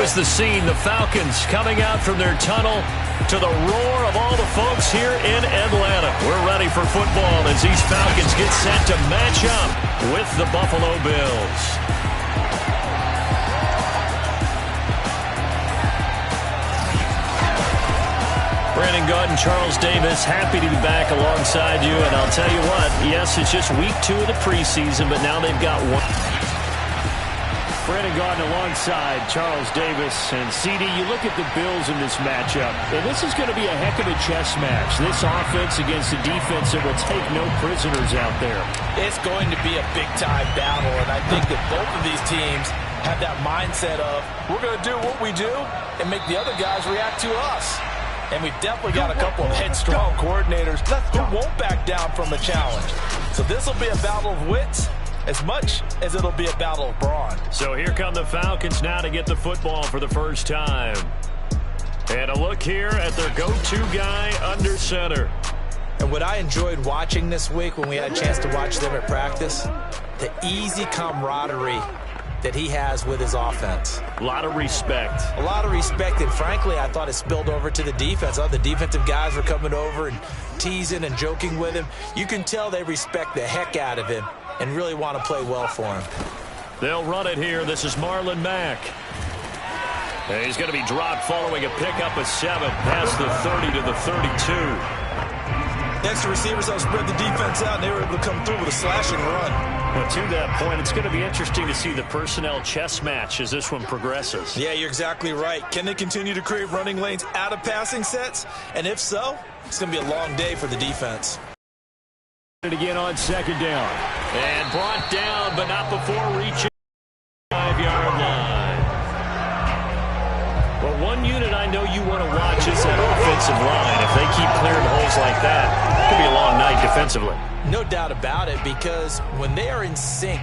is the scene. The Falcons coming out from their tunnel to the roar of all the folks here in Atlanta. We're ready for football as these Falcons get set to match up with the Buffalo Bills. Brandon Gaudin and Charles Davis, happy to be back alongside you. And I'll tell you what, yes, it's just week 2 of the preseason, but now they've got one. Brandon Gaudin alongside Charles Davis. And CD, you look at the Bills in this matchup, and this is going to be a heck of a chess match. This offense against a defense that will take no prisoners out there. It's going to be a big-time battle, and I think that both of these teams have that mindset of, we're going to do what we do and make the other guys react to us. And we've definitely got a couple of headstrong coordinators who won't back down from a challenge. So this will be a battle of wits as much as it'll be a battle of brawn. So here come the Falcons now to get the football for the first time. And a look here at their go-to guy under center. And what I enjoyed watching this week when we had a chance to watch them at practice, the easy camaraderie that he has with his offense. A lot of respect. A lot of respect, and frankly, I thought it spilled over to the defense. All the defensive guys were coming over and teasing and joking with him. You can tell they respect the heck out of him and really want to play well for him. They'll run it here. This is Marlon Mack. And he's going to be dropped following a pickup of 7 past the 30 to the 32. Next, the receivers helped spread the defense out, and they were able to come through with a slashing run. Well, to that point, it's going to be interesting to see the personnel chess match as this one progresses. Yeah, you're exactly right. Can they continue to create running lanes out of passing sets? And if so, it's going to be a long day for the defense. Again on second down. And brought down, but not before reaching the 5-yard line. Well, one unit I know you want to watch is that offensive line. If they keep clearing holes like that, it could be a long night defensively. No doubt about it, because when they are in sync,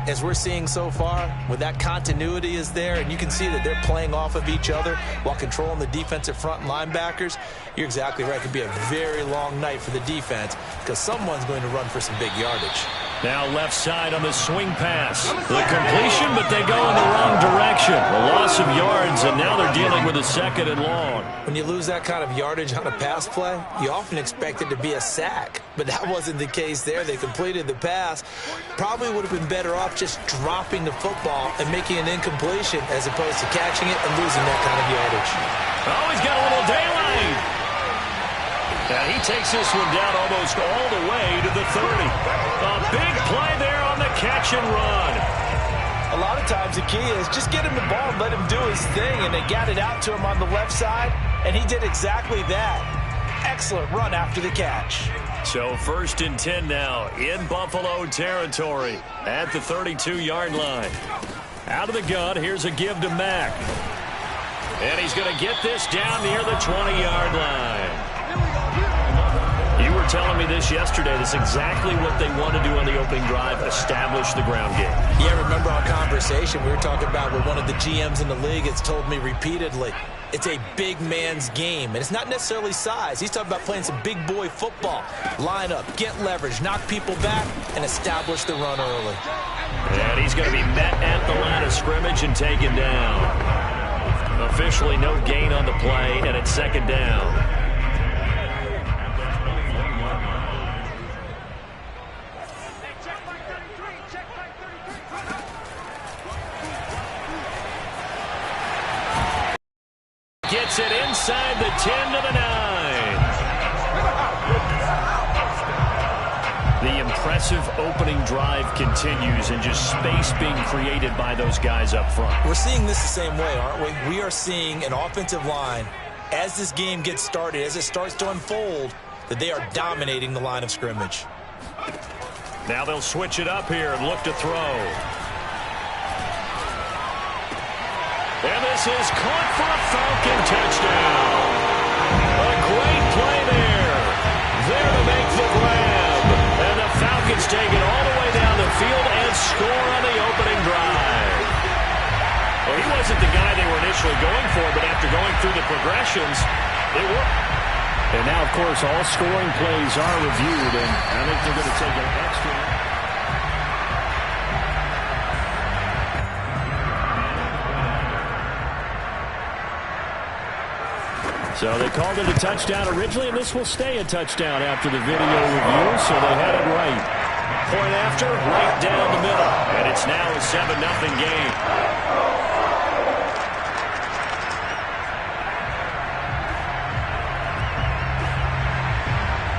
as we're seeing so far, when that continuity is there, and you can see that they're playing off of each other while controlling the defensive front linebackers, you're exactly right. It could be a very long night for the defense because someone's going to run for some big yardage. Now left side on the swing pass. The completion, but they go in the wrong direction. A loss of yards, and now they're dealing with a 2nd and long. When you lose that kind of yardage on a pass play, you often expect it to be a sack. But that wasn't the case there. They completed the pass. Probably would have been better off just dropping the football and making an incompletion as opposed to catching it and losing that kind of yardage. Oh, he's got a little daylight. And he takes this one down almost all the way to the 30. A big play there on the catch and run. A lot of times the key is just get him the ball and let him do his thing, and they got it out to him on the left side, and he did exactly that. Excellent run after the catch. So 1st and 10 now in Buffalo territory at the 32-yard line. Out of the gun, here's a give to Mack. And he's going to get this down near the 20-yard line. You were telling me this yesterday. That's exactly what they want to do on the opening drive, establish the ground game. Yeah, remember our conversation we were talking about with one of the GMs in the league has told me repeatedly, it's a big man's game, and it's not necessarily size. He's talking about playing some big boy football. Line up, get leverage, knock people back, and establish the run early. And he's going to be met at the line of scrimmage and taken down. Officially no gain on the play, and it's 2nd down. Gets it inside the 10 to the 9. The impressive opening drive continues, and just space being created by those guys up front. We're seeing this the same way, aren't we? We are seeing an offensive line, as this game gets started, as it starts to unfold, that they are dominating the line of scrimmage. Now they'll switch it up here and look to throw. And this is caught for a Falcon touchdown. A great play there. There to make the grab. And the Falcons take it all the way down the field and score on the opening drive. Well, he wasn't the guy they were initially going for, but after going through the progressions, it worked. And now, of course, all scoring plays are reviewed, and I think they're going to take an extra. So they called it a touchdown originally, and this will stay a touchdown after the video review, so they had it right. Point after, right down the middle. And it's now a 7-0 game.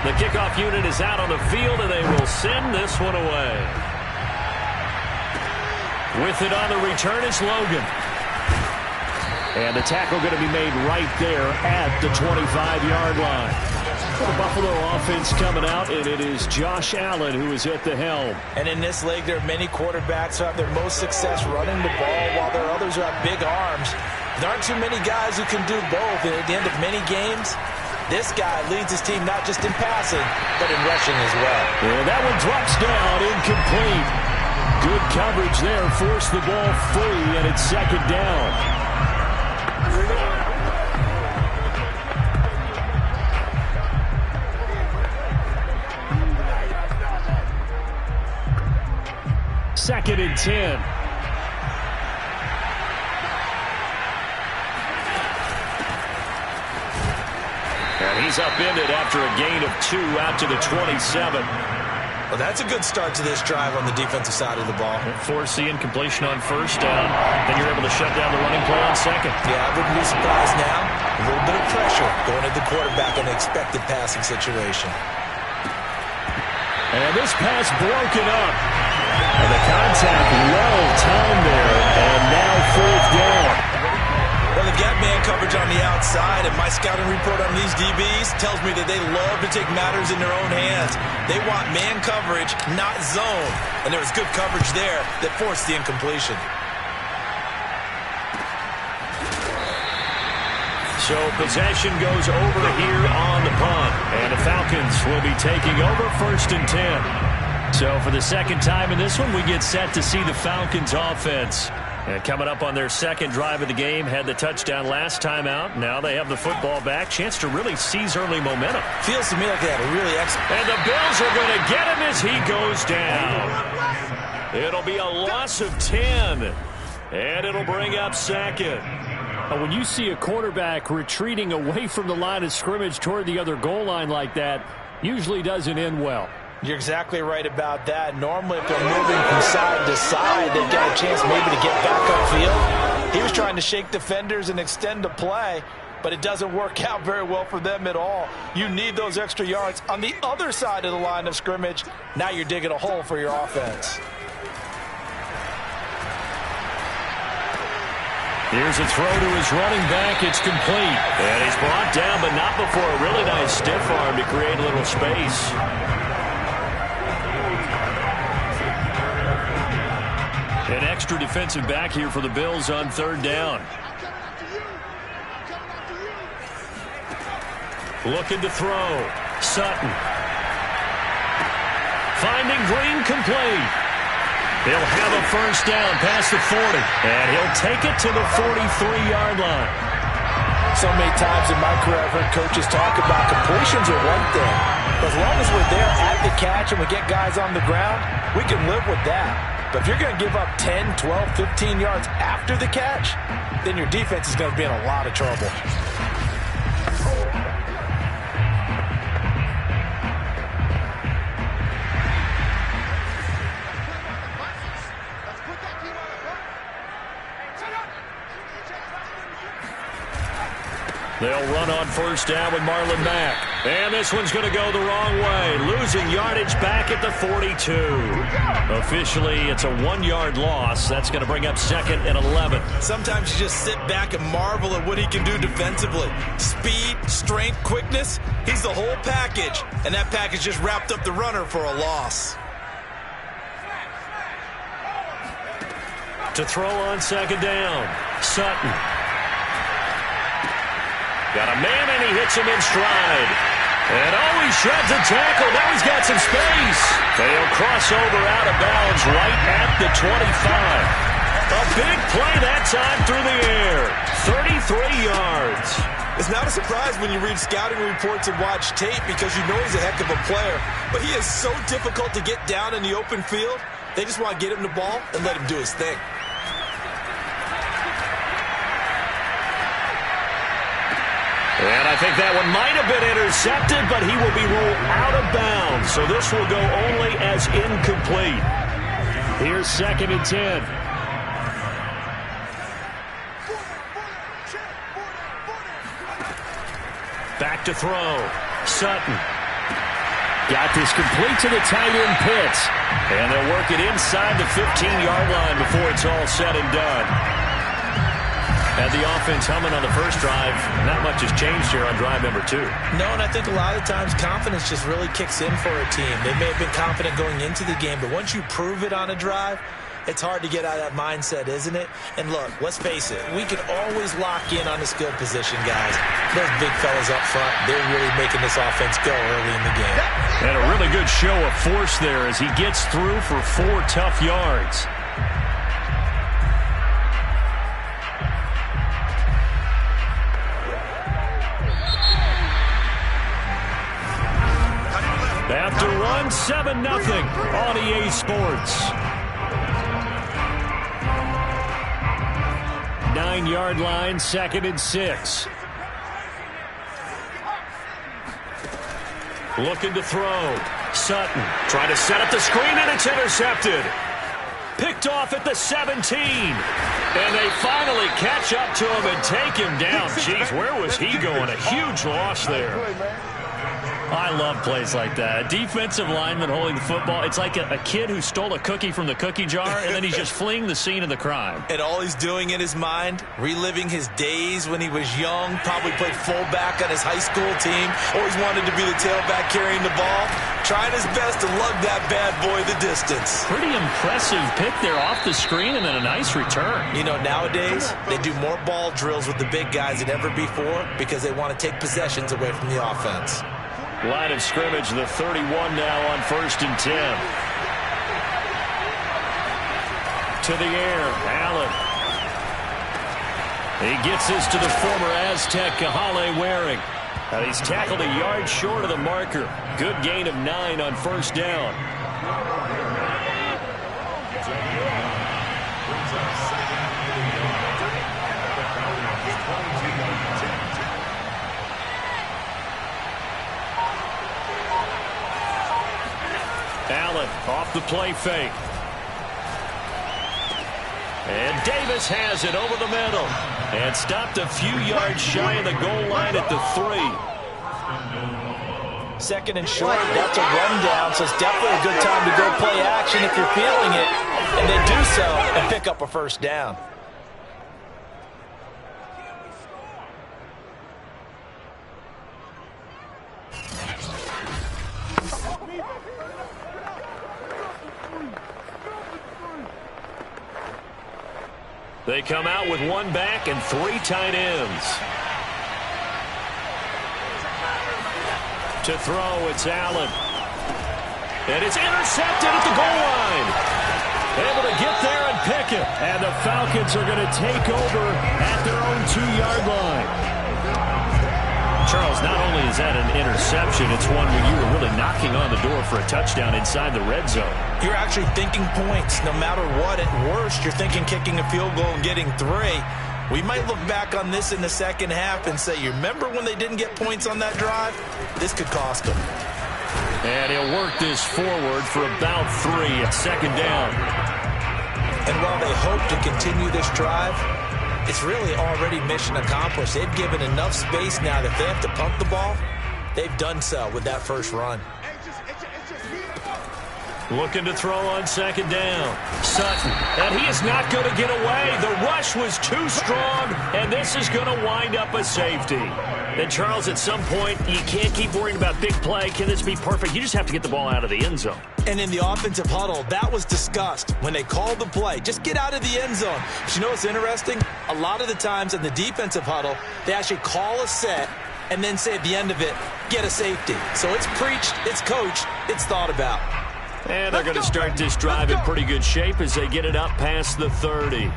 The kickoff unit is out on the field, and they will send this one away. With it on the return is Logan. And the tackle going to be made right there at the 25-yard line. The Buffalo offense coming out, and it is Josh Allen who is at the helm. And in this league, there are many quarterbacks who have their most success running the ball, while there are others who have big arms. There aren't too many guys who can do both, and at the end of many games, this guy leads his team not just in passing, but in rushing as well. And that one drops down, incomplete. Good coverage there, forced the ball free, and it's second down. Second and 10. And he's upended after a gain of 2 out to the 27. Well, that's a good start to this drive on the defensive side of the ball. Force the incompletion on first down. Then you're able to shut down the running play on second. Yeah, I wouldn't be surprised now. A little bit of pressure going at the quarterback in an expected passing situation. And this pass broken up. And the contact well timed there. And now fourth down. Well, they've got man coverage on the outside, and my scouting report on these DBs tells me that they love to take matters in their own hands. They want man coverage, not zone. And there was good coverage there that forced the incompletion. So possession goes over here on the punt. And the Falcons will be taking over first and 10. So for the second time in this one, we get set to see the Falcons offense. And coming up on their second drive of the game, had the touchdown last time out. Now they have the football back. Chance to really seize early momentum. Feels to me like they had a really excellent. And the Bills are going to get him as he goes down. It'll be a loss of 10. And it'll bring up second. When you see a quarterback retreating away from the line of scrimmage toward the other goal line like that, usually doesn't end well. You're exactly right about that. Normally, if they're moving from side to side, they've got a chance maybe to get back upfield. He was trying to shake defenders and extend the play, but it doesn't work out very well for them at all. You need those extra yards on the other side of the line of scrimmage. Now you're digging a hole for your offense. Here's a throw to his running back. It's complete. And he's brought down, but not before a really nice stiff arm to create a little space. An extra defensive back here for the Bills on third down. Looking to throw. Sutton. Finding Green complete. He'll have a first down past the 40. And he'll take it to the 43-yard line. So many times in my career I've heard coaches talk about completions are one thing. But as long as we're there at the catch and we get guys on the ground, we can live with that. But if you're going to give up 10, 12, 15 yards after the catch, then your defense is going to be in a lot of trouble. They'll run on first down with Marlon Mack. And this one's going to go the wrong way. Losing yardage back at the 42. Officially, it's a 1-yard loss. That's going to bring up second and 11. Sometimes you just sit back and marvel at what he can do defensively. Speed, strength, quickness. He's the whole package. And that package just wrapped up the runner for a loss. To throw on second down. Sutton. Got a man, and he hits him in stride. And he shreds a tackle. Now he's got some space. They'll cross over out of bounds right at the 25. A big play that time through the air. 33 yards. It's not a surprise when you read scouting reports and watch tape because you know he's a heck of a player. But he is so difficult to get down in the open field. They just want to get him the ball and let him do his thing. And I think that one might have been intercepted, but he will be ruled out of bounds. So this will go only as incomplete. Here's 2nd and 10. Back to throw. Sutton. Got this complete to the tight end Pitts. And they'll work it inside the 15-yard line before it's all said and done. Had the offense humming on the first drive. Not much has changed here on drive number 2. No, and I think a lot of times confidence just really kicks in for a team. They may have been confident going into the game, but once you prove it on a drive, it's hard to get out of that mindset, isn't it? And look, let's face it, we can always lock in on this field position, guys. Those big fellas up front, they're really making this offense go early in the game. And a really good show of force there as he gets through for 4 tough yards. After run, 7-0 on EA Sports. 9-yard line, 2nd and 6. Looking to throw. Sutton trying to set up the screen, and it's intercepted. Picked off at the 17. And they finally catch up to him and take him down. Jeez, where was he going? A huge loss there. I love plays like that. A defensive lineman holding the football. It's like a kid who stole a cookie from the cookie jar, and then he's just fleeing the scene of the crime. And all he's doing in his mind, reliving his days when he was young, probably played fullback on his high school team, always wanted to be the tailback carrying the ball, trying his best to lug that bad boy the distance. Pretty impressive pick there off the screen, and then a nice return. You know, nowadays, they do more ball drills with the big guys than ever before because they want to take possessions away from the offense. Line of scrimmage, the 31 now on 1st and 10. To the air, Allen. He gets this to the former Aztec, Kahale Waring. Now he's tackled a yard short of the marker. Good gain of 9 on 1st down. Allen off the play fake. And Davis has it over the middle. And stopped a few yards shy of the goal line at the 3. 2nd and short, that's a rundown, so it's definitely a good time to go play action if you're feeling it. And they do so and pick up a 1st down. They come out with 1 back and 3 tight ends. To throw, it's Allen. And it's intercepted at the goal line. Able to get there and pick it. And the Falcons are going to take over at their own 2-yard line. Charles, not only is that an interception, it's one where you were really knocking on the door for a touchdown inside the red zone. You're actually thinking points. No matter what, at worst, you're thinking kicking a field goal and getting 3. We might look back on this in the second half and say, you remember when they didn't get points on that drive? This could cost them. And he'll work this forward for about 3 at 2nd down. And while they hope to continue this drive, it's really already mission accomplished. They've given enough space now that if they have to punt the ball, they've done so with that first run. Looking to throw on 2nd down. Sutton, and he is not going to get away. The rush was too strong, and this is going to wind up a safety. And, Charles, at some point, you can't keep worrying about big play. Can this be perfect? You just have to get the ball out of the end zone. And in the offensive huddle, that was discussed when they called the play. Just get out of the end zone. But you know what's interesting? A lot of the times in the defensive huddle, they actually call a set and then say at the end of it, get a safety. So it's preached, it's coached, it's thought about. And they're going to start this drive in pretty good shape as they get it up past the 30.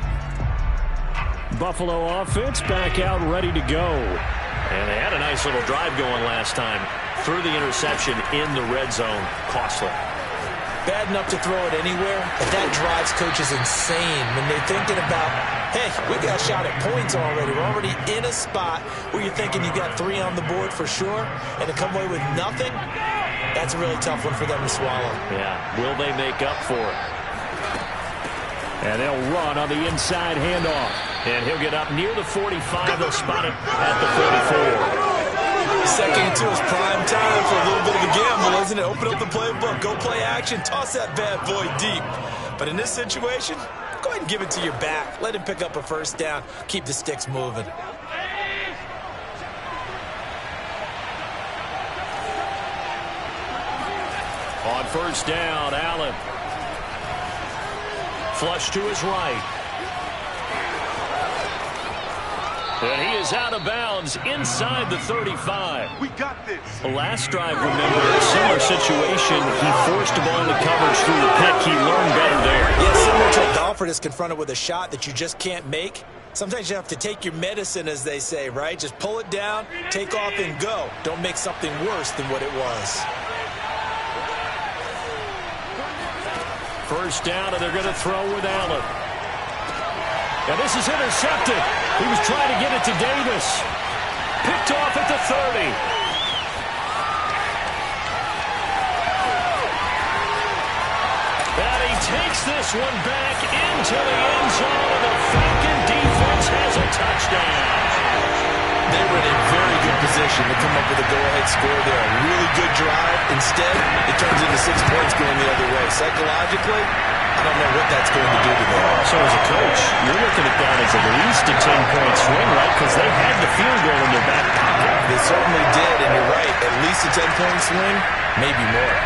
Buffalo offense back out ready to go. And they had a nice little drive going last time. Through the interception in the red zone. Costly. bad enough to throw it anywhere, but that drives coaches insane when they're thinking about, hey, we got a shot at points already. We're already in a spot where you're thinking you got 3 on the board for sure, and to come away with nothing, that's a really tough one for them to swallow. Yeah, will they make up for it? And they'll run on the inside handoff. And he'll get up near the 45. They'll spot it at the 44. Second and 2 is prime time for a little bit of a gamble, isn't it? Open up the playbook, go play action, toss that bad boy deep. But in this situation, go ahead and give it to your back. Let him pick up a first down. Keep the sticks moving. On first down, Allen. Flush to his right. And he is out of bounds inside the 35. We got this. Last drive, remember, a similar situation. He forced a ball into coverage through the pick. He learned better there. Yeah, similar to a golfer that's confronted with a shot that you just can't make. Sometimes you have to take your medicine, as they say, right? Just pull it down, take off, and go. Don't make something worse than what it was. First down, and they're going to throw with Allen. And this is intercepted. He was trying to get it to Davis. Picked off at the 30. And he takes this one back into the end zone. And the Falcon defense has a touchdown. They were in a very good position to come up with a go-ahead score there. A really good drive. Instead, it turns into 6 points going the other way. Psychologically, I don't know what that's going to do to them. So as a coach, you're looking at that as at least a 10-point swing, right? Because they had the field goal in their back pocket. They certainly did, and you're right. At least a 10-point swing, maybe more.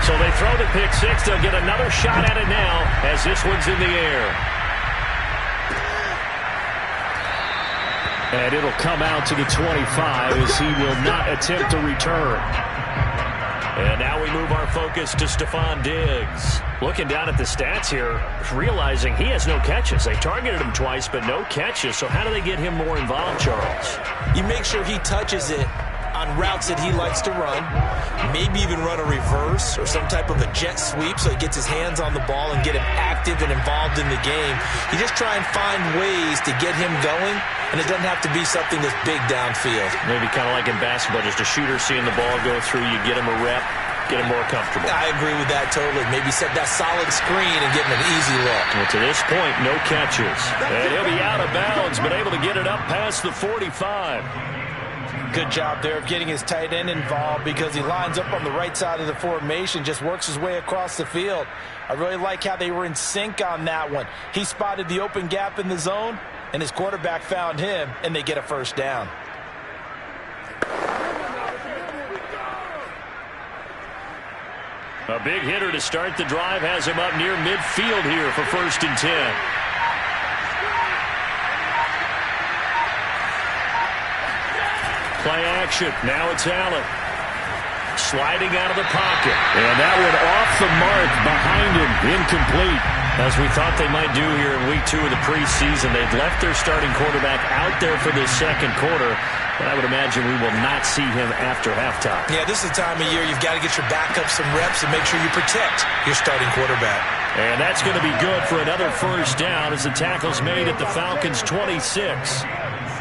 So they throw the pick six. They'll get another shot at it now as this one's in the air. And it'll come out to the 25 as he will not attempt to return. And now we move our focus to Stephon Diggs. Looking down at the stats here, realizing he has no catches. They targeted him twice, but no catches. So how do they get him more involved, Charles? You make sure he touches it on routes that he likes to run, maybe even run a reverse or some type of a jet sweep so he gets his hands on the ball and get him active and involved in the game. You just try and find ways to get him going, and it doesn't have to be something that's big downfield. Maybe kind of like in basketball, just a shooter seeing the ball go through, you get him a rep, get him more comfortable. I agree with that totally. Maybe set that solid screen and give him an easy look. Well, to this point, no catches. And he'll be out of bounds, but able to get it up past the 45. Good job there of getting his tight end involved because he lines up on the right side of the formation, just works his way across the field. I really like how they were in sync on that one. He spotted the open gap in the zone, and his quarterback found him, and they get a first down. A big hitter to start the drive has him up near midfield here for 1st and 10. Play action. Now it's Allen. Sliding out of the pocket. And that one off the mark behind him. Incomplete. As we thought they might do here in week 2 of the preseason, they've left their starting quarterback out there for this second quarter. But I would imagine we will not see him after halftime. Yeah, this is the time of year you've got to get your backup some reps and make sure you protect your starting quarterback. And that's going to be good for another first down as the tackle's made at the Falcons' 26.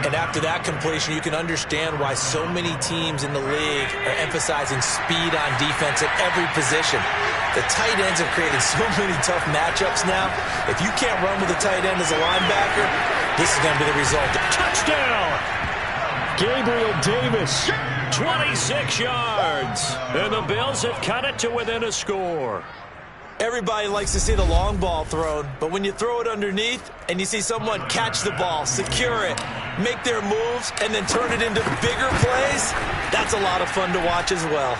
And after that completion, you can understand why so many teams in the league are emphasizing speed on defense at every position. The tight ends have created so many tough matchups now. If you can't run with a tight end as a linebacker, this is going to be the result. Touchdown! Gabriel Davis, 26 yards. And the Bills have cut it to within a score. Everybody likes to see the long ball thrown, but when you throw it underneath and you see someone catch the ball, secure it, make their moves, and then turn it into bigger plays, that's a lot of fun to watch as well.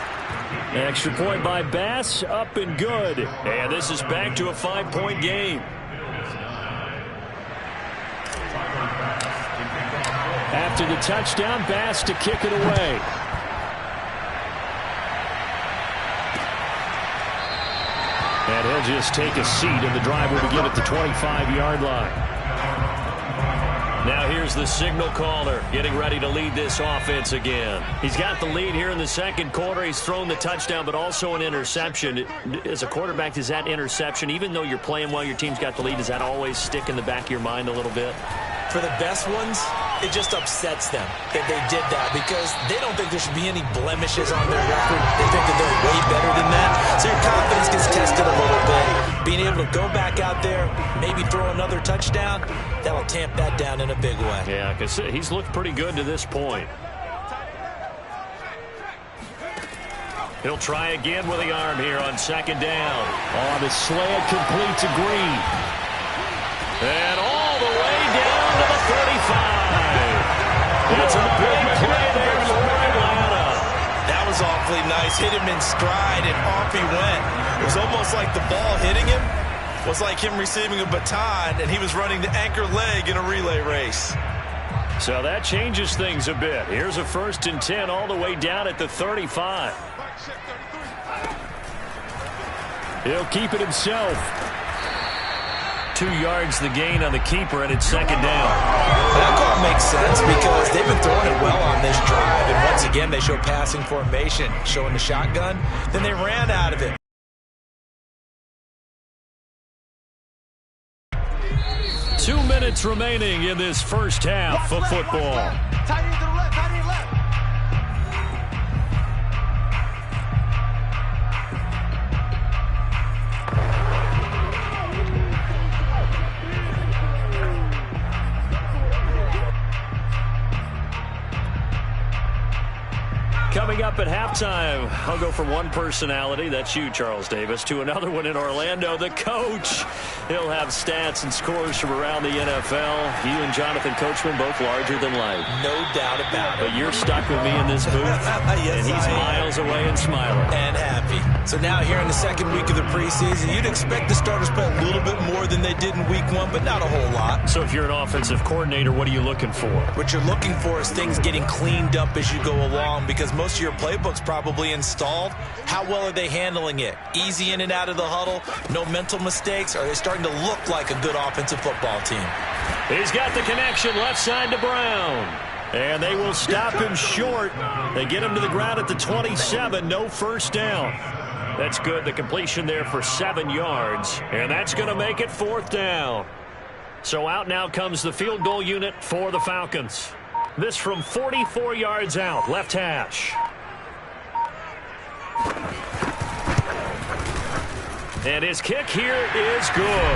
Extra point by Bass, up and good. And this is back to a 5-point game. After the touchdown, Bass to kick it away. And he'll just take a seat, and the drive will begin at the 25-yard line. Now here's the signal caller getting ready to lead this offense again. He's got the lead here in the second quarter. He's thrown the touchdown, but also an interception. As a quarterback, does that interception, even though you're playing while your team's got the lead, does that always stick in the back of your mind a little bit? For the best ones, it just upsets them that they did that because they don't think there should be any blemishes on their record. They think that they're way better than that. So your confidence gets tested a little bit. Being able to go back out there, maybe throw another touchdown, that'll tamp that down in a big way. Yeah, because he's looked pretty good to this point. He'll try again with the arm here on second down. On the slant, complete to Green. And all the way down to the 35. It's a big play there for Atlanta. That was awfully nice. Hit him in stride, and off he went. It was almost like the ball hitting him was like him receiving a baton, and he was running the anchor leg in a relay race. So that changes things a bit. Here's a 1st and 10 all the way down at the 35. He'll keep it himself. 2 yards the gain on the keeper, and it's second down. That call makes sense because they've been throwing it well on this drive, and once again they show passing formation, showing the shotgun. Then they ran out of it. Two minutes remaining in this first half of football. Coming up at halftime, I'll go from one personality, that's you, Charles Davis, to another one in Orlando, the coach. He'll have stats and scores from around the NFL. You and Jonathan Coachman, both larger than life. No doubt about it. But you're stuck with me in this booth, yes, and he's miles away and smiling. And happy. So now here in the second week of the preseason, you'd expect the starters to play a little bit more than they did in week 1, but not a whole lot. So if you're an offensive coordinator, what are you looking for? What you're looking for is things getting cleaned up as you go along because most of your playbook's probably installed. How well are they handling it? Easy in and out of the huddle? No mental mistakes? Are they starting to look like a good offensive football team? He's got the connection left side to Brown. And they will stop him short. They get him to the ground at the 27. No first down. That's good. The completion there for 7 yards. And that's going to make it 4th down. So out now comes the field goal unit for the Falcons. This from 44 yards out, left hash. And his kick here is good.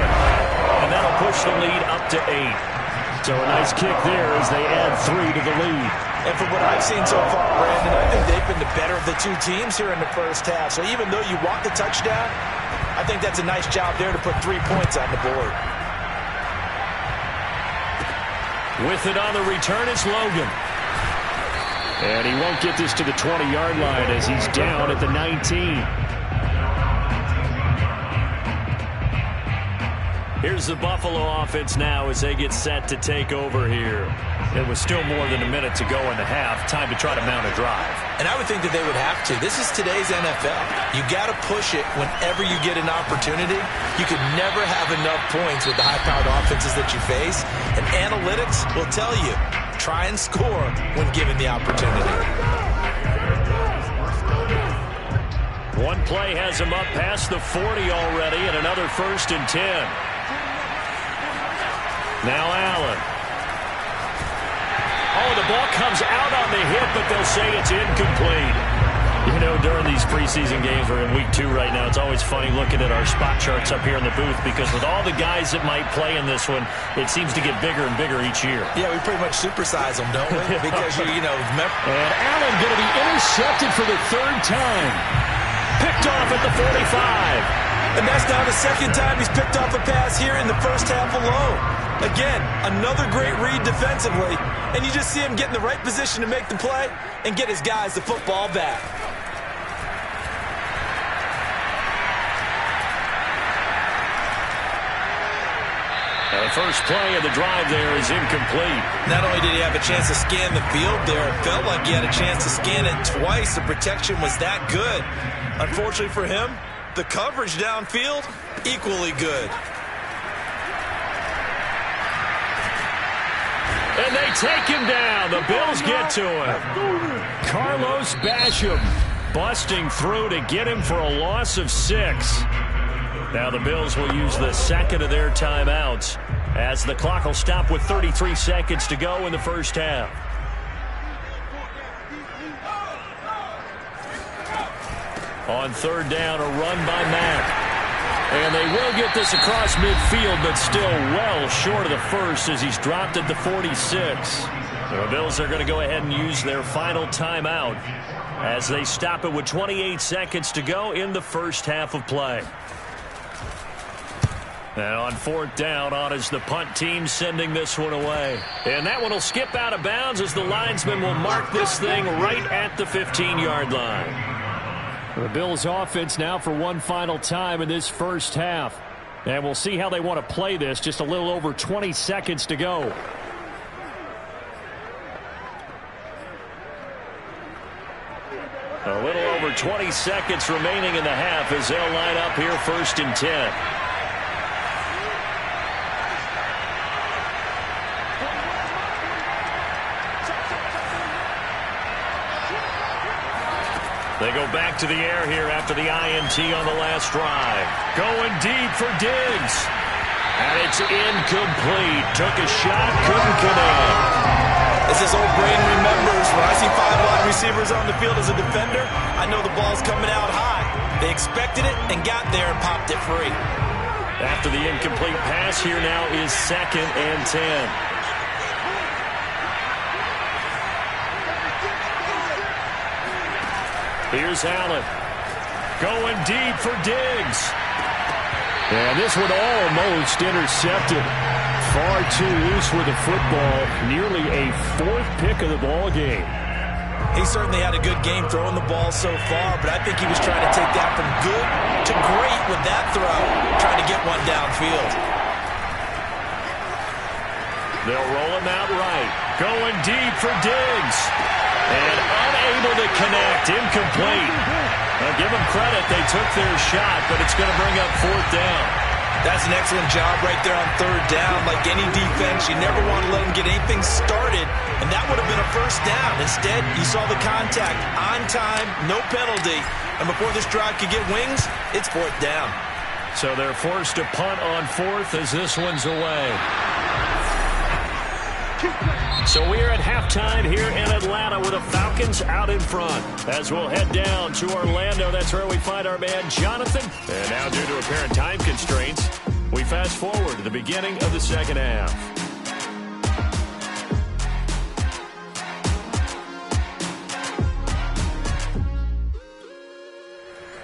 And that'll push the lead up to 8. So a nice kick there as they add 3 to the lead. And from what I've seen so far, Brandon, I think they've been the better of the two teams here in the first half. So even though you want the touchdown, I think that's a nice job there to put 3 points on the board. With it on the return, it's Logan. And he won't get this to the 20-yard line as he's down at the 19. Here's the Buffalo offense now as they get set to take over here. It was still more than a minute to go in the half. Time to try to mount a drive. And I would think that they would have to. This is today's NFL. You got to push it whenever you get an opportunity. You can never have enough points with the high-powered offenses that you face. And analytics will tell you, try and score when given the opportunity. One play has him up past the 40 already, and another 1st and 10. Now Allen. Oh, the ball comes out on the hit, but they'll say it's incomplete. You know, during these preseason games, we're in week 2 right now, it's always funny looking at our spot charts up here in the booth because with all the guys that might play in this one, it seems to get bigger and bigger each year. Yeah, we pretty much supersize them, don't we? Because, you know, remember. And Allen going to be intercepted for the 3rd time. Picked off at the 45. And that's now the 2nd time he's picked off a pass here in the first half alone. Again, another great read defensively, and you just see him get in the right position to make the play and get his guys the football back. And the first play of the drive there is incomplete. Not only did he have a chance to scan the field there, it felt like he had a chance to scan it twice. The protection was that good. Unfortunately for him, the coverage downfield, equally good. And they take him down. The Bills get to him. Carlos Basham busting through to get him for a loss of 6. Now the Bills will use the second of their timeouts as the clock will stop with 33 seconds to go in the first half. On third down, a run by Mack. And they will get this across midfield, but still well short of the first as he's dropped at the 46. The Bills are going to go ahead and use their final timeout as they stop it with 28 seconds to go in the first half of play. Now on fourth down, on is the punt team sending this one away. And that one will skip out of bounds as the linesman will mark this thing right at the 15-yard line. The Bills offense now for one final time in this first half. And we'll see how they want to play this. Just a little over 20 seconds to go. A little over 20 seconds remaining in the half as they'll line up here first and 10. They go back to the air here after the INT on the last drive. Going deep for Diggs. And it's incomplete. Took a shot, couldn't connect. As his old brain remembers, when I see 5 wide receivers on the field as a defender, I know the ball's coming out high. They expected it and got there and popped it free. After the incomplete pass, here now is second and 10. Here's Allen. Going deep for Diggs. And this one almost intercepted. Far too loose with the football. Nearly a 4th pick of the ball game. He certainly had a good game throwing the ball so far, but I think he was trying to take that from good to great with that throw, trying to get one downfield. They'll roll him out right. Going deep for Diggs. And unable to connect. Incomplete. Now give them credit. They took their shot, but it's going to bring up fourth down. That's an excellent job right there on third down. Like any defense, you never want to let them get anything started, and that would have been a first down. Instead, you saw the contact on time, no penalty, and before this drive could get wings, it's fourth down. So they're forced to punt on fourth as this one's away. So we're at halftime here in Atlanta with the Falcons out in front. As we'll head down to Orlando, that's where we find our man Jonathan. And now due to apparent time constraints, we fast forward to the beginning of the second half.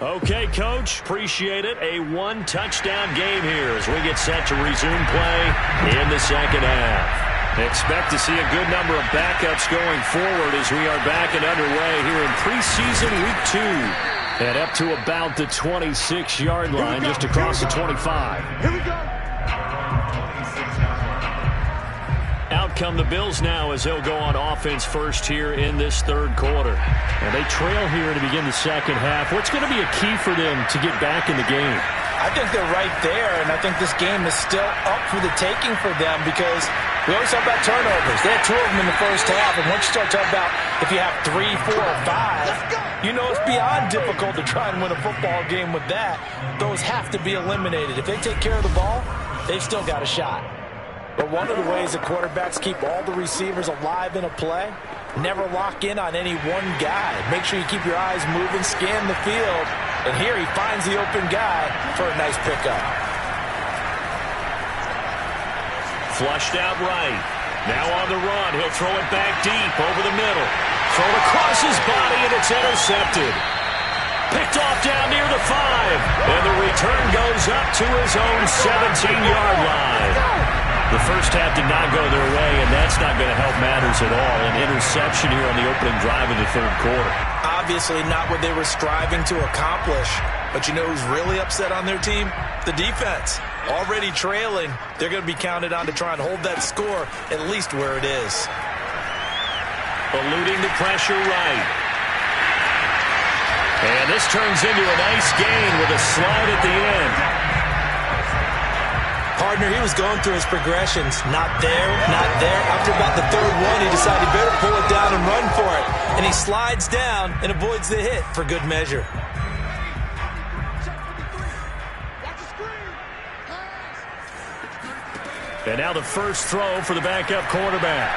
Okay, Coach, appreciate it. A one-touchdown game here as we get set to resume play in the second half. Expect to see a good number of backups going forward as we are back and underway here in preseason week 2. And up to about the 26-yard line, just across the 25. Here we go. Out come the Bills now as they'll go on offense first here in this third quarter. And they trail here to begin the second half. What's going to be a key for them to get back in the game? I think they're right there, and I think this game is still up for the taking for them because we always talk about turnovers. They had 2 of them in the first half, and once you start talking about if you have 3, 4, or 5, you know it's beyond difficult to try and win a football game with that. Those have to be eliminated. If they take care of the ball, they've still got a shot. But one of the ways that quarterbacks keep all the receivers alive in a play, never lock in on any one guy. Make sure you keep your eyes moving, scan the field, and here he finds the open guy for a nice pickup. Flushed out right. Now on the run. He'll throw it back deep over the middle. Thrown across his body, and it's intercepted. Picked off down near the 5. And the return goes up to his own 17-yard line. The first half did not go their way, and that's not going to help matters at all. An interception here on the opening drive of the third quarter. Obviously not what they were striving to accomplish. But you know who's really upset on their team? The defense. Already trailing, they're going to be counted on to try and hold that score at least where it is. Eluding the pressure right. And this turns into a nice gain with a slide at the end. Partner partner, he was going through his progressions. Not there, not there. After about the third one, he decided he better pull it down and run for it. And he slides down and avoids the hit for good measure. And now the first throw for the backup quarterback.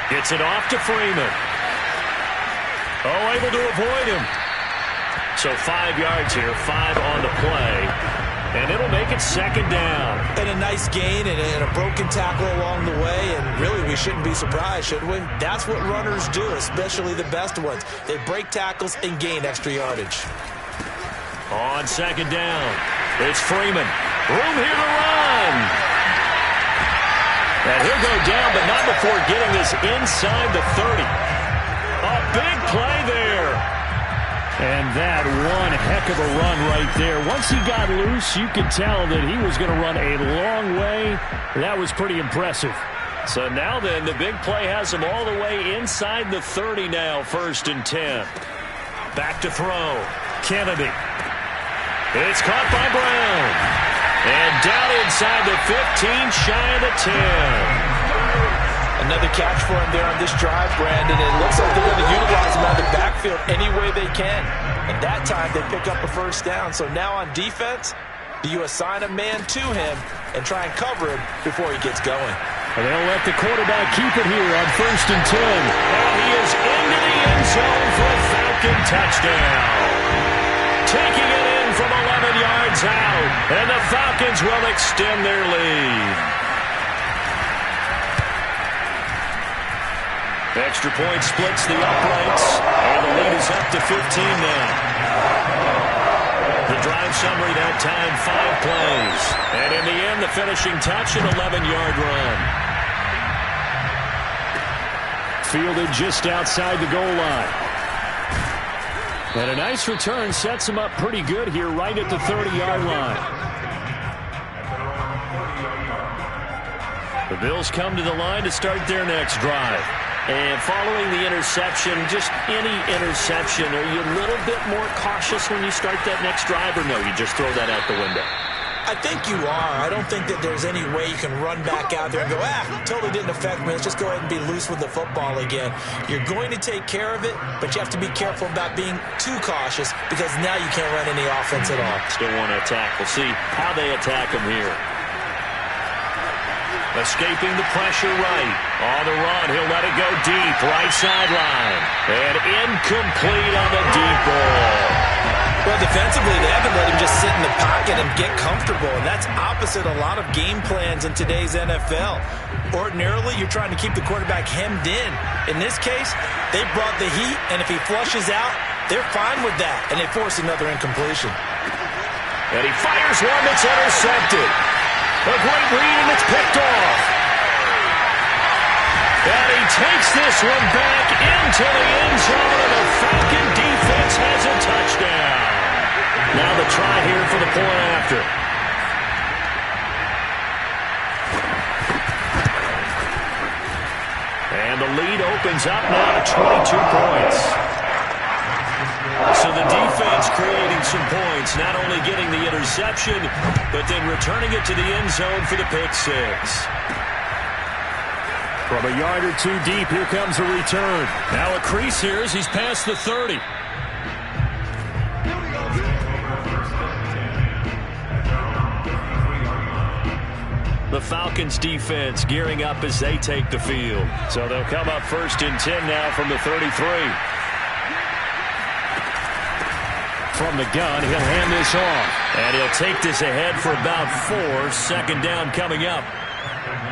Gets it off to Freeman. Oh, able to avoid him. So 5 yards here, 5 on the play. And it'll make it second down. And a nice gain and a broken tackle along the way. And really, we shouldn't be surprised, should we? That's what runners do, especially the best ones. They break tackles and gain extra yardage. On second down, it's Freeman. Room here to run. And he'll go down, but not before getting this inside the 30. A big play there. And that one heck of a run right there. Once he got loose, you could tell that he was going to run a long way. That was pretty impressive. So now then, the big play has him all the way inside the 30 now, 1st and 10. Back to throw. Kennedy. It's caught by Brown. And down inside the 15, shy of the 10. Another catch for him there on this drive, Brandon. It looks like they're going to utilize him out of the backfield any way they can. And that time they pick up a first down. So now on defense, do you assign a man to him and try and cover him before he gets going? And they'll let the quarterback keep it here on 1st and 10. And he is into the end zone for a Falcon touchdown. Taking it in from 11 yards out. And the Falcons will extend their lead. Extra point splits the uprights, and the lead is up to 15 now. The drive summary that time, 5 plays. And in the end, the finishing touch, an 11-yard run. Fielded just outside the goal line. And a nice return sets him up pretty good here right at the 30-yard line. The Bills come to the line to start their next drive. And following the interception, just any interception, are you a little bit more cautious when you start that next drive, or no, you just throw that out the window? I think you are. I don't think that there's any way you can run back out there and go, totally didn't affect me. Let's just go ahead and be loose with the football again. You're going to take care of it, but you have to be careful about being too cautious because now you can't run any offense at all. Still want to attack. We'll see how they attack him here. Escaping the pressure right. On the run, he'll let it go deep. Right sideline. And incomplete on the deep ball. Well, defensively, they haven't let him just sit in the pocket and get comfortable. And that's opposite a lot of game plans in today's NFL. Ordinarily, you're trying to keep the quarterback hemmed in. In this case, they brought the heat, and if he flushes out, they're fine with that. And they force another incompletion. And he fires one that's intercepted. A great read, and it's picked off. And he takes this one back into the end zone, and the Falcon defense has a touchdown. Now the try here for the point after. And the lead opens up now to 22 points. So the defense creating some points, not only getting the interception, but then returning it to the end zone for the pick six. From a yard or two deep, here comes a return. Now a crease here as he's past the 30. The Falcons defense gearing up as they take the field. So they'll come up 1st and 10 now from the 33. From the gun, he'll hand this off. And he'll take this ahead for about 4. 2nd down coming up.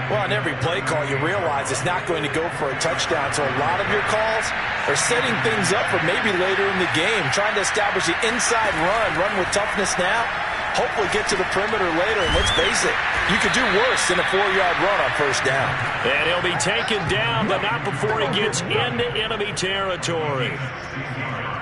Well, on every play call, you realize it's not going to go for a touchdown. So a lot of your calls are setting things up for maybe later in the game, trying to establish the inside run with toughness now, hopefully get to the perimeter later. And let's face it, you could do worse than a 4-yard run on 1st down. And he'll be taken down, but not before he gets into enemy territory.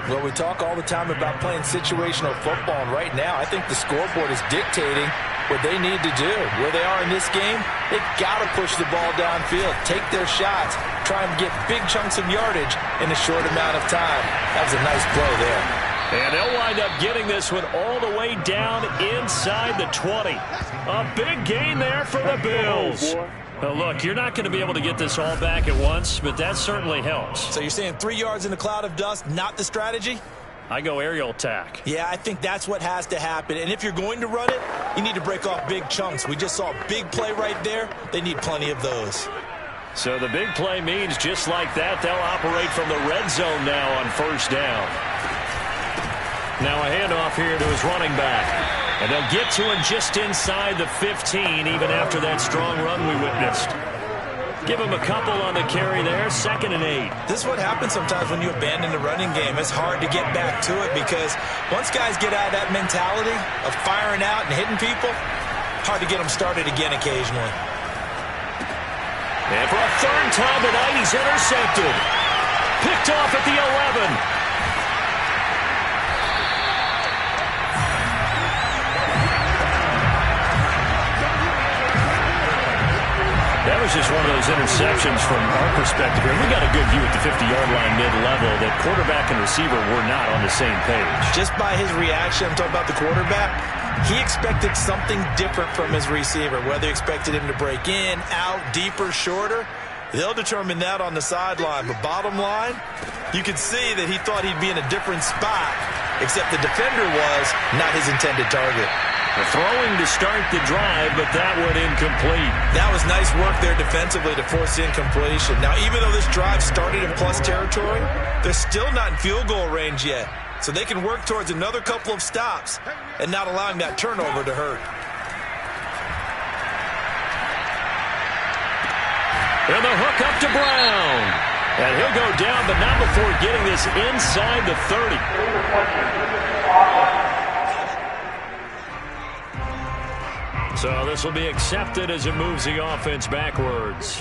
Well, we talk all the time about playing situational football, and right now I think the scoreboard is dictating what they need to do. Where they are in this game, they've got to push the ball downfield, take their shots, try and get big chunks of yardage in a short amount of time. That was a nice play there. And they'll wind up getting this one all the way down inside the 20. A big gain there for the Bills. Well, look, you're not going to be able to get this all back at once, but that certainly helps. So you're saying 3 yards in a cloud of dust, not the strategy? I go aerial attack. Yeah, I think that's what has to happen. And if you're going to run it, you need to break off big chunks. We just saw a big play right there. They need plenty of those. So the big play means just like that, they'll operate from the red zone now on first down. Now a handoff here to his running back. And they'll get to him just inside the 15, even after that strong run we witnessed. Give him a couple on the carry there, 2nd and 8. This is what happens sometimes when you abandon the running game. It's hard to get back to it because once guys get out of that mentality of firing out and hitting people, hard to get them started again occasionally. And for a 3rd time tonight, he's intercepted. Picked off at the 11. That was just one of those interceptions from our perspective here. We got a good view at the 50-yard line mid-level that quarterback and receiver were not on the same page. Just by his reaction, I'm talking about the quarterback, he expected something different from his receiver. Whether he expected him to break in, out, deeper, shorter, they'll determine that on the sideline. But bottom line, you could see that he thought he'd be in a different spot, except the defender was not his intended target. The throwing to start the drive, but that went incomplete. That was nice work there defensively to force incompletion. Now, even though this drive started in plus territory, they're still not in field goal range yet. So they can work towards another couple of stops and not allowing that turnover to hurt. And the hook up to Brown. And he'll go down, but not before getting this inside the 30. So this will be accepted as it moves the offense backwards.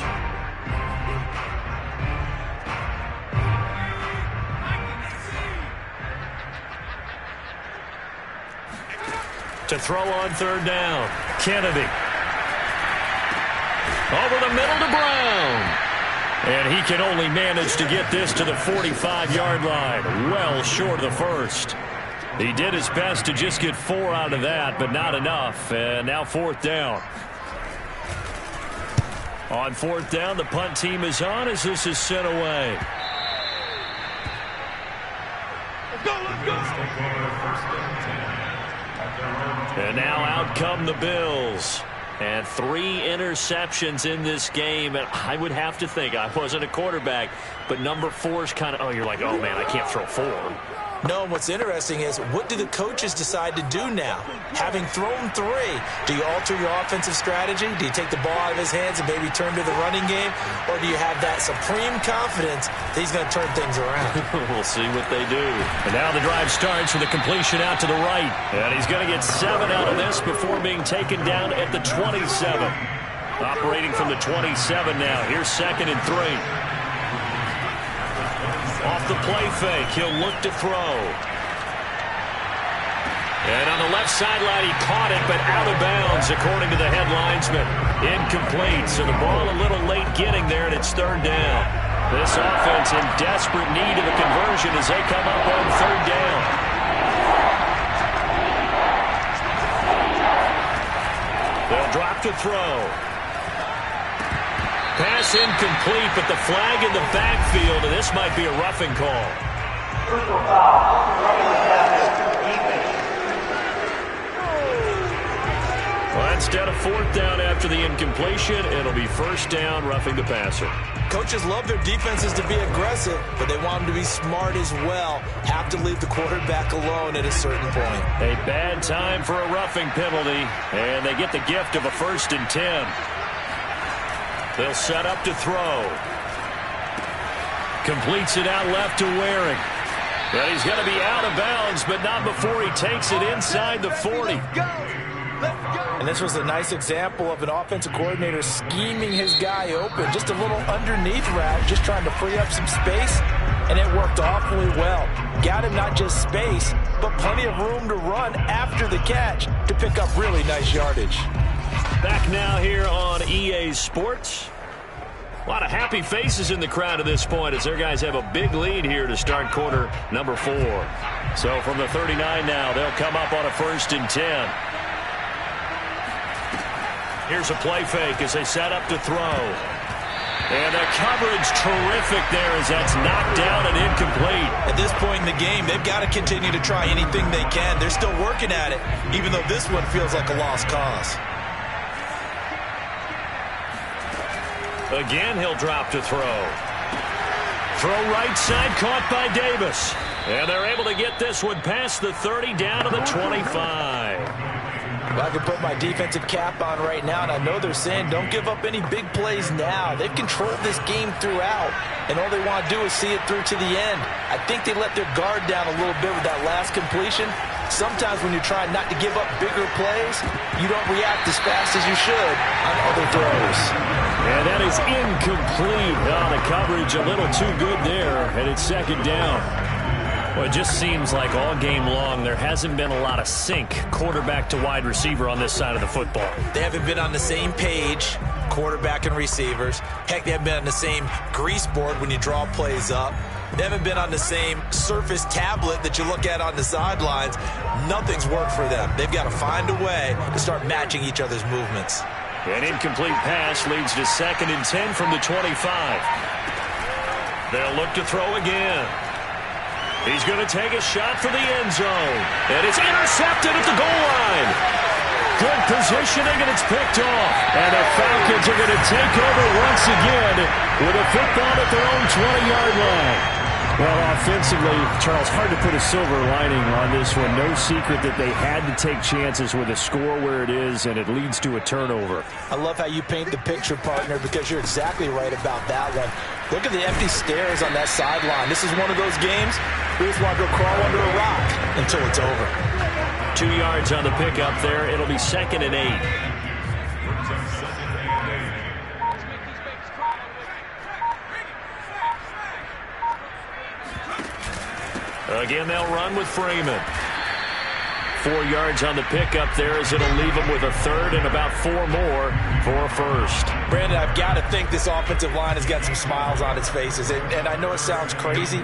To throw on 3rd down, Kennedy. Over the middle to Brown. And he can only manage to get this to the 45-yard line, well short of the first. He did his best to just get 4 out of that, but not enough. And now 4th down. On 4th down, the punt team is on as this is sent away. Let's go, let's go. And now out come the Bills. And 3 interceptions in this game. And I would have to think, I wasn't a quarterback, but number 4 is kind of, oh, you're like, oh, man, I can't throw 4. No, what's interesting is what do the coaches decide to do now? Having thrown 3, do you alter your offensive strategy? Do you take the ball out of his hands and maybe turn to the running game? Or do you have that supreme confidence that he's going to turn things around? We'll see what they do. And now the drive starts with a completion out to the right. And he's going to get 7 out of this before being taken down at the 27. Operating from the 27 now. Here's 2nd and 3. Off the play fake, he'll look to throw. And on the left sideline, he caught it, but out of bounds, according to the head linesman. Incomplete, so the ball a little late getting there, and it's 3rd down. This offense in desperate need of a conversion as they come up on 3rd down. They'll drop to throw. Pass incomplete, but the flag in the backfield, and this might be a roughing call. Well, instead of 4th down after the incompletion, it'll be 1st down, roughing the passer. Coaches love their defenses to be aggressive, but they want them to be smart as well. Have to leave the quarterback alone at a certain point. A bad time for a roughing penalty, and they get the gift of a 1st and 10. They'll set up to throw. Completes it out left to Waring. But he's going to be out of bounds, but not before he takes it inside the 40. And this was a nice example of an offensive coordinator scheming his guy open. Just a little underneath route, just trying to free up some space, and it worked awfully well. Got him not just space, but plenty of room to run after the catch to pick up really nice yardage. Back now here on EA Sports. lot of happy faces in the crowd at this point as their guys have a big lead here to start quarter number 4. So from the 39 now, they'll come up on a 1st and 10. Here's a play fake as they set up to throw. And the coverage terrific there as that's knocked down and incomplete. At this point in the game, they've got to continue to try anything they can. They're still working at it, even though this one feels like a lost cause. Again, he'll drop to throw. Throw right side, caught by Davis. And they're able to get this one past the 30 down to the 25. Well, I can put my defensive cap on right now, and I know they're saying don't give up any big plays now. They've controlled this game throughout, and all they want to do is see it through to the end. I think they let their guard down a little bit with that last completion. Sometimes when you're trying not to give up bigger plays, you don't react as fast as you should on other throws. And that is incomplete. Oh, the coverage a little too good there, and it's 2nd down. Well, it just seems like all game long there hasn't been a lot of sync quarterback to wide receiver on this side of the football. They haven't been on the same page, quarterback and receivers. Heck, they haven't been on the same grease board when you draw plays up. They haven't been on the same surface tablet that you look at on the sidelines. Nothing's worked for them. They've got to find a way to start matching each other's movements. An incomplete pass leads to 2nd and 10 from the 25. They'll look to throw again. He's going to take a shot for the end zone. And it's intercepted at the goal line. Good positioning, and it's picked off. And the Falcons are going to take over once again with a football at their own 20-yard line. Well, offensively, Charles, hard to put a silver lining on this one. No secret that they had to take chances with a score where it is, and it leads to a turnover. I love how you paint the picture, partner, because you're exactly right about that one. Look at the empty stares on that sideline. This is one of those games where you just want to go crawl under a rock until it's over. 2 yards on the pickup there. It'll be 2nd and 8. Again, they'll run with Freeman. 4 yards on the pickup there as it'll leave them with a 3rd and about 4 more for a 1st. Brandon, I've got to think this offensive line has got some smiles on its faces. And I know it sounds crazy,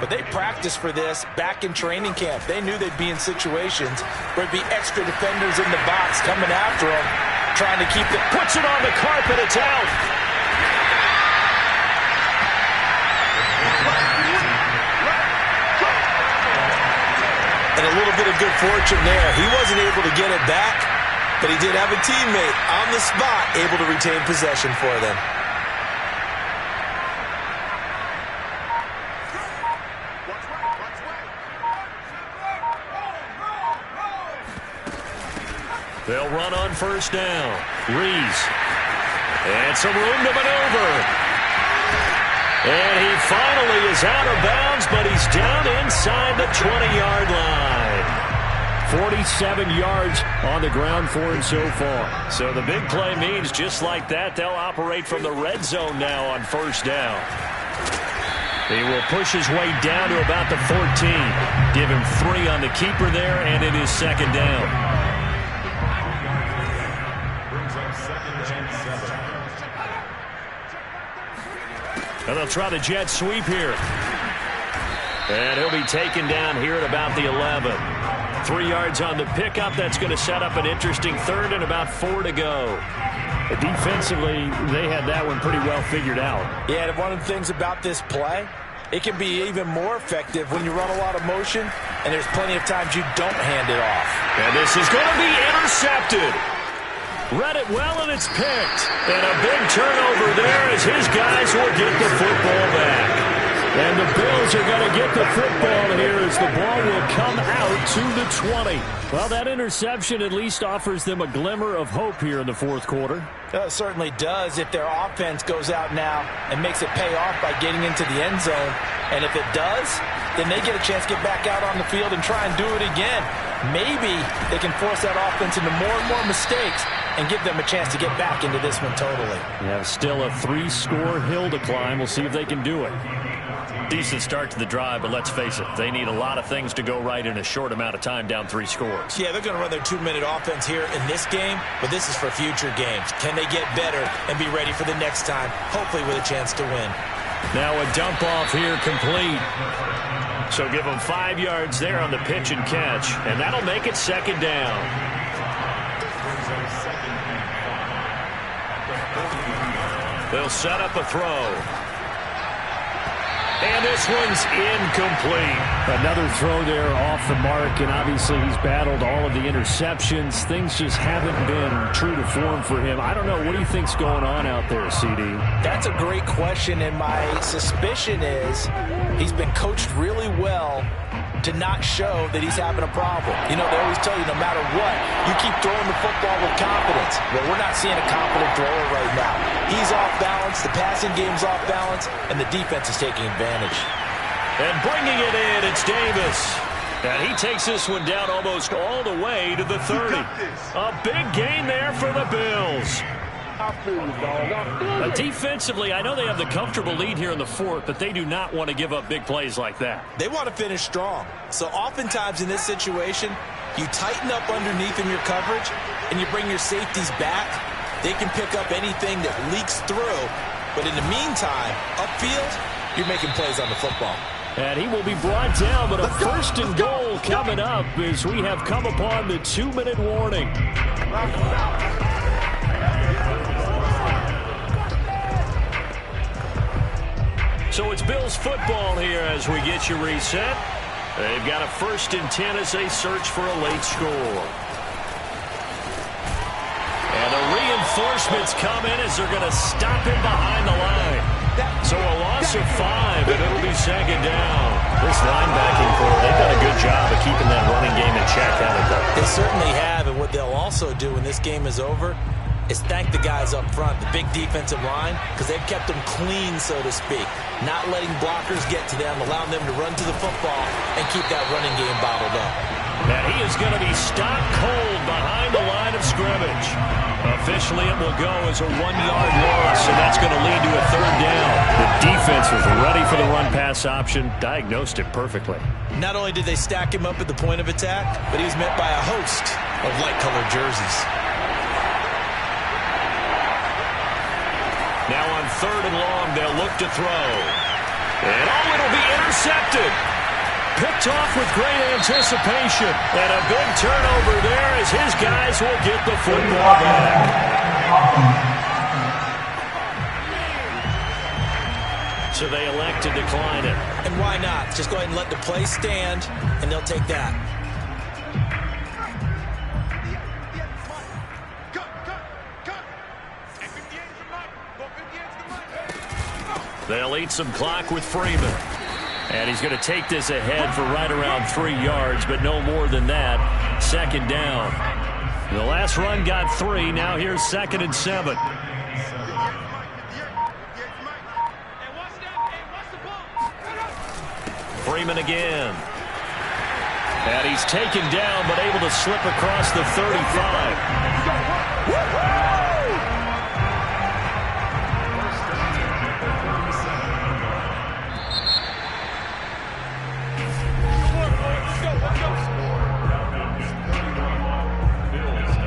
but they practiced for this back in training camp. They knew they'd be in situations where there'd be extra defenders in the box coming after them, trying to keep it. Puts it on the carpet. It's out. And a little bit of good fortune there. He wasn't able to get it back, but he did have a teammate on the spot able to retain possession for them. They'll run on 1st down. Rees. And some room to maneuver. And he finally is out of bounds, but he's down inside the 20-yard line. 47 yards on the ground for him so far. So the big play means just like that, they'll operate from the red zone now on 1st down. He will push his way down to about the 14. Give him 3 on the keeper there, and it is 2nd down. And they'll try the jet sweep here. And he'll be taken down here at about the 11. 3 yards on the pickup. That's going to set up an interesting 3rd and about 4 to go. Defensively, they had that one pretty well figured out. Yeah, and one of the things about this play, it can be even more effective when you run a lot of motion, and there's plenty of times you don't hand it off. And this is going to be intercepted. Read it well, and it's picked. And a big turnover there as his guys will get the football back. And the Bills are going to get the football here as the ball will come out to the 20. Well, that interception at least offers them a glimmer of hope here in the 4th quarter. It certainly does if their offense goes out now and makes it pay off by getting into the end zone. And if it does, then they get a chance to get back out on the field and try and do it again. Maybe they can force that offense into more and more mistakes and give them a chance to get back into this one totally. Yeah, still a 3-score hill to climb. We'll see if they can do it. Decent start to the drive, but let's face it, they need a lot of things to go right in a short amount of time down 3 scores. Yeah, they're going to run their 2-minute offense here in this game, but this is for future games. Can they get better and be ready for the next time, hopefully with a chance to win? Now a dump off here complete. So give them 5 yards there on the pitch and catch, and that'll make it second down. They'll set up a throw. And this one's incomplete. Another throw there off the mark, and obviously he's battled all of the interceptions. Things just haven't been true to form for him. I don't know. What do you think's going on out there, CD? That's a great question, and my suspicion is he's been coached really well to not show that he's having a problem. You know, they always tell you no matter what, you keep throwing the football with confidence. Well, we're not seeing a confident thrower right now. He's off balance, the passing game's off balance, and the defense is taking advantage. And bringing it in, it's Davis. And he takes this one down almost all the way to the 30. A big gain there for the Bills. Defensively, I know they have the comfortable lead here in the 4th, but they do not want to give up big plays like that. They want to finish strong. So oftentimes in this situation, you tighten up underneath in your coverage, and you bring your safeties back. They can pick up anything that leaks through. But in the meantime, upfield, you're making plays on the football. And he will be brought down, but a 1st and goal coming up as we have come upon the 2-minute warning. So it's Bills football here as we get you reset. They've got a 1st and 10 as they search for a late score. And the reinforcements come in as they're going to stop him behind the line. So a loss of 5, and it'll be second down. This linebacking core, they've done a good job of keeping that running game in check, haven't they? They certainly have, and what they'll also do when this game is over is thank the guys up front, the big defensive line, because they've kept them clean, so to speak. Not letting blockers get to them, allowing them to run to the football and keep that running game bottled up. And he is going to be stopped cold behind the line of scrimmage. Officially, it will go as a 1-yard loss, and that's going to lead to a 3rd down. The defense was ready for the run-pass option, diagnosed it perfectly. Not only did they stack him up at the point of attack, but he was met by a host of light-colored jerseys. Now on 3rd and long, they'll look to throw. And it'll be intercepted. Picked off with great anticipation. And a big turnover there as his guys will get the football back. So they elect to decline it. And why not? Just go ahead and let the play stand, and they'll take that. They'll eat some clock with Freeman. And he's going to take this ahead for right around 3 yards, but no more than that. Second down. The last run got 3. Now here's 2nd and 7. Freeman again. And he's taken down, but able to slip across the 35.